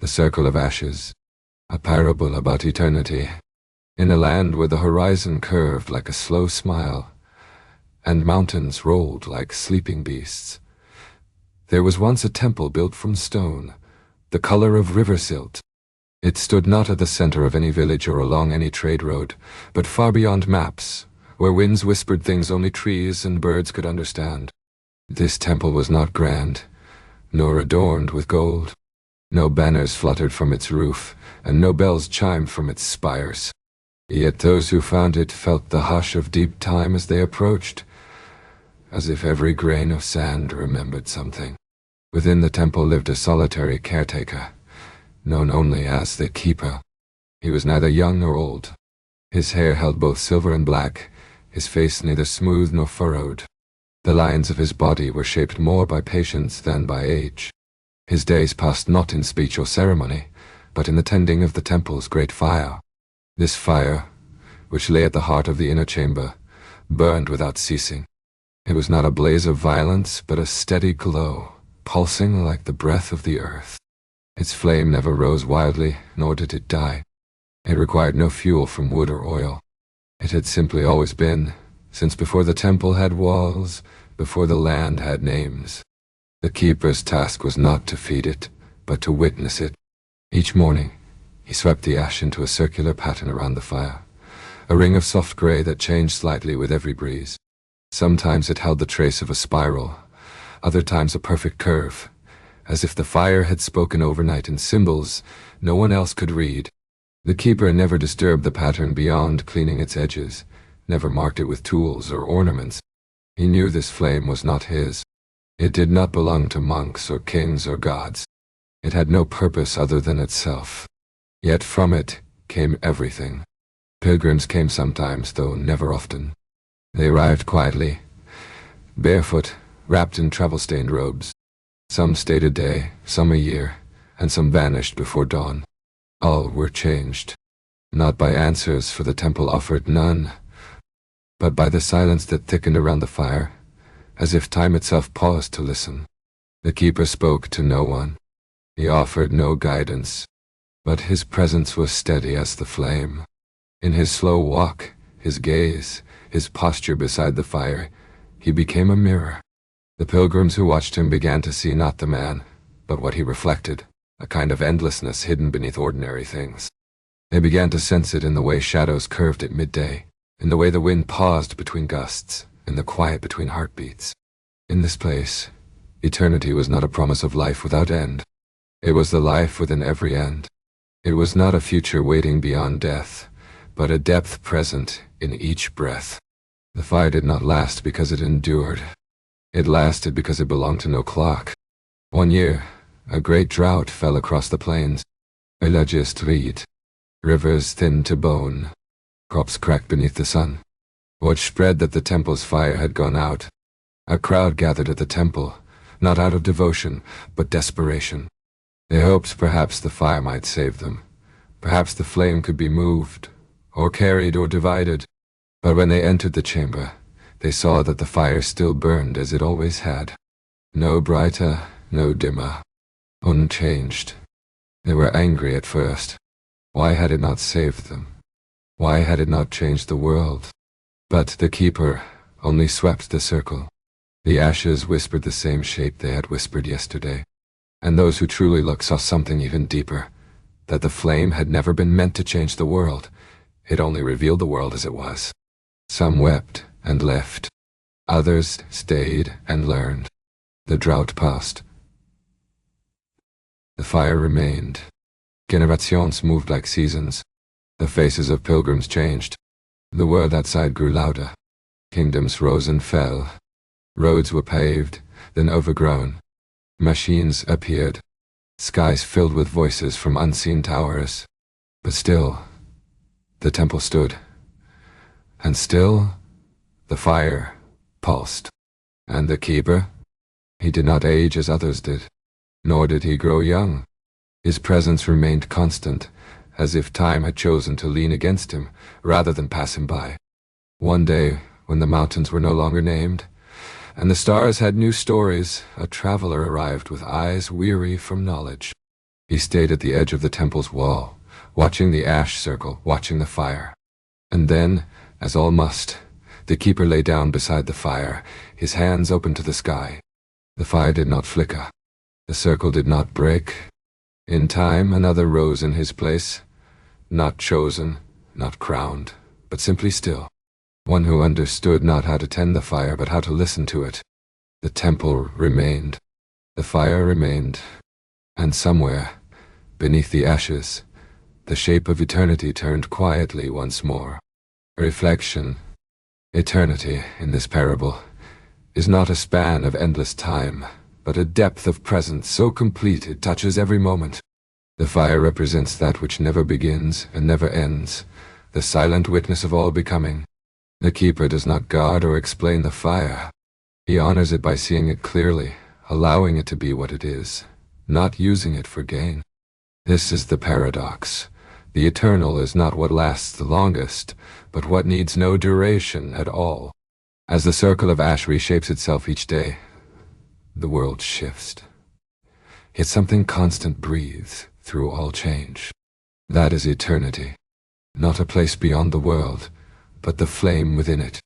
The circle of ashes, a parable about eternity, in a land where the horizon curved like a slow smile, and mountains rolled like sleeping beasts. There was once a temple built from stone, the color of river silt. It stood not at the center of any village or along any trade road, but far beyond maps, where winds whispered things only trees and birds could understand. This temple was not grand, nor adorned with gold. No banners fluttered from its roof, and no bells chimed from its spires. Yet those who found it felt the hush of deep time as they approached, as if every grain of sand remembered something. Within the temple lived a solitary caretaker, known only as the keeper. He was neither young nor old. His hair held both silver and black, his face neither smooth nor furrowed. The lines of his body were shaped more by patience than by age. His days passed not in speech or ceremony, but in the tending of the temple's great fire. This fire, which lay at the heart of the inner chamber, burned without ceasing. It was not a blaze of violence, but a steady glow, pulsing like the breath of the earth. Its flame never rose wildly, nor did it die. It required no fuel from wood or oil. It had simply always been, since before the temple had walls, before the land had names. The keeper's task was not to feed it, but to witness it. Each morning, he swept the ash into a circular pattern around the fire, a ring of soft gray that changed slightly with every breeze. Sometimes it held the trace of a spiral, other times a perfect curve, as if the fire had spoken overnight in symbols no one else could read. The keeper never disturbed the pattern beyond cleaning its edges, never marked it with tools or ornaments. He knew this flame was not his. It did not belong to monks or kings or gods. It had no purpose other than itself. Yet from it came everything. Pilgrims came sometimes, though never often. They arrived quietly, barefoot, wrapped in travel-stained robes. Some stayed a day, some a year, and some vanished before dawn. All were changed, not by answers, for the temple offered none, but by the silence that thickened around the fire, as if time itself paused to listen. The keeper spoke to no one. He offered no guidance, but his presence was steady as the flame. In his slow walk, his gaze, his posture beside the fire, he became a mirror. The pilgrims who watched him began to see not the man, but what he reflected, a kind of endlessness hidden beneath ordinary things. They began to sense it in the way shadows curved at midday, in the way the wind paused between gusts, in the quiet between heartbeats. In this place, eternity was not a promise of life without end. It was the life within every end. It was not a future waiting beyond death, but a depth present in each breath. The fire did not last because it endured. It lasted because it belonged to no clock. One year, a great drought fell across the plains. Villages street, rivers thinned to bone, crops cracked beneath the sun. Word spread that the temple's fire had gone out. A crowd gathered at the temple, not out of devotion, but desperation. They hoped perhaps the fire might save them. Perhaps the flame could be moved, or carried, or divided. But when they entered the chamber, they saw that the fire still burned as it always had. No brighter, no dimmer. Unchanged. They were angry at first. Why had it not saved them? Why had it not changed the world? But the keeper only swept the circle. The ashes whispered the same shape they had whispered yesterday. And those who truly looked saw something even deeper, that the flame had never been meant to change the world. It only revealed the world as it was. Some wept and left. Others stayed and learned. The drought passed. The fire remained. Generations moved like seasons. The faces of pilgrims changed. The world outside grew louder. Kingdoms rose and fell. Roads were paved, then overgrown. Machines appeared. Skies filled with voices from unseen towers. But still, the temple stood. And still, the fire pulsed. And the keeper? He did not age as others did, nor did he grow young. His presence remained constant, as if time had chosen to lean against him rather than pass him by. One day, when the mountains were no longer named, and the stars had new stories, a traveler arrived with eyes weary from knowledge. He stayed at the edge of the temple's wall, watching the ash circle, watching the fire. And then, as all must, the keeper lay down beside the fire, his hands open to the sky. The fire did not flicker. The circle did not break. In time, another rose in his place, not chosen, not crowned, but simply still. One who understood not how to tend the fire, but how to listen to it. The temple remained. The fire remained. And somewhere, beneath the ashes, the shape of eternity turned quietly once more. Reflection. Eternity, in this parable, is not a span of endless time, but a depth of presence so complete it touches every moment. The fire represents that which never begins and never ends, the silent witness of all becoming. The keeper does not guard or explain the fire. He honors it by seeing it clearly, allowing it to be what it is, not using it for gain. This is the paradox. The eternal is not what lasts the longest, but what needs no duration at all. As the circle of ash reshapes itself each day, the world shifts. Yet something constant breathes through all change. That is eternity, not a place beyond the world, but the flame within it.